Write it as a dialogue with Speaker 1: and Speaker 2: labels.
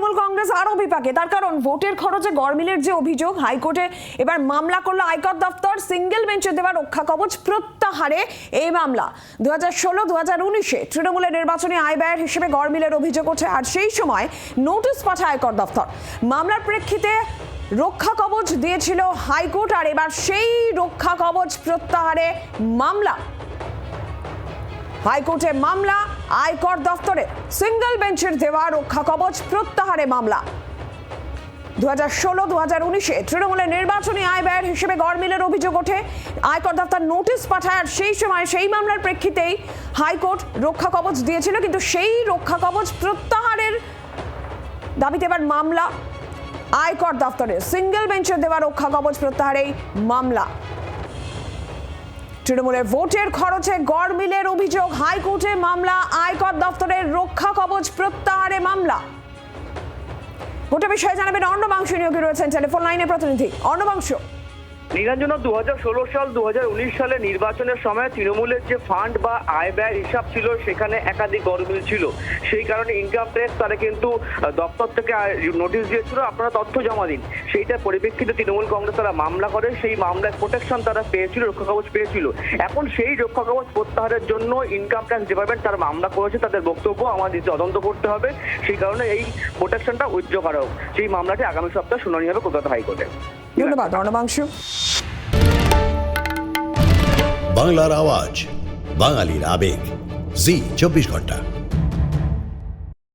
Speaker 1: তৃণমূল কংগ্রেস আরও বিপাকে, তার কারণ ভোটের খরচে গড়মিলের যে অভিযোগ, হাইকোর্টে এবার মামলা করলো আয়কর দপ্তর। সিঙ্গেল বেঞ্চে দেওয়া রক্ষা কবচ প্রত্যাহারে এই মামলা। 2016-2019-এ তৃণমূলের নির্বাচনী আয় ব্যয়ের হিসেবে গড়মিলের অভিযোগ ওঠে, আর সেই সময় নোটিশ পাঠায় আয়কর দপ্তর। মামলার প্রেক্ষিতে রক্ষা কবচ দিয়েছিল হাইকোর্ট, আর এবার সেই রক্ষা কবচ প্রত্যাহারে মামলা। হাইকোর্টে মামলা, আয়কর দপ্তরে সিঙ্গেল বেঞ্চের দেওয়া রক্ষা কবচ প্রত্যাহারে মামলা। 2016-2019-এ তৃণমূলের নির্বাচনী আয় ব্যয়ের হিসেবে গড়মিলের অভিযোগ ওঠে, আয়কর দপ্তর নোটিশ পাঠায়, আর সেই সময় সেই মামলার প্রেক্ষিতেই হাইকোর্ট রক্ষা কবচ দিয়েছিল, কিন্তু সেই রক্ষা কবচ প্রত্যাহারের দাবিতে এবার মামলা আয়কর দপ্তরে। সিঙ্গেল বেঞ্চের দেওয়া রক্ষা কবচ প্রত্যাহারেই মামলা। তৃণমূলের ভোটের খরচে গড়মিলের অভিযোগ, হাইকোর্টে মামলা, আয়কর দপ্তরের রক্ষা কবচ প্রত্যাহারে মামলা। গোটা বিষয়ে জানাবেন অর্ণবাংশ, নিয়োগী রয়েছেন টেলিফোন লাইনে প্রতিনিধি অর্ণবাংশ।
Speaker 2: নিরঞ্জন, 2016 সাল 2019 সালে নির্বাচনের সময় তৃণমূলের যে ফান্ড বা আয় ব্যয়ের হিসাব ছিল সেখানে একাধিক গড়মিল ছিল। সেই কারণে ইনকাম ট্যাক্স তারা কিন্তু দপ্তর থেকে নোটিশ দিয়েছিল, আপনারা তথ্য জমা দিন। সেইটার পরিপ্রেক্ষিতে তৃণমূল কংগ্রেস তারা মামলা করে, সেই মামলায় প্রোটেকশন তারা পেয়েছিল, রক্ষা কবচ পেয়েছিল। এখন সেই রক্ষা কবচ প্রত্যাহারের জন্য ইনকাম ট্যাক্স ডিপার্টমেন্ট তারা মামলা করেছে, তাদের বক্তব্য আমাদের তদন্ত করতে হবে, সেই কারণে এই প্রোটেকশনটা উইথড্র করা হোক। সেই মামলাটি আগামী সপ্তাহে শুনানি হবে কলকাতা হাইকোর্টে।
Speaker 1: ধন্যবাদ অর্ণবাংশ।
Speaker 3: বাংলার আওয়াজ, বাঙালির আবেগ, জি 24 ঘন্টা।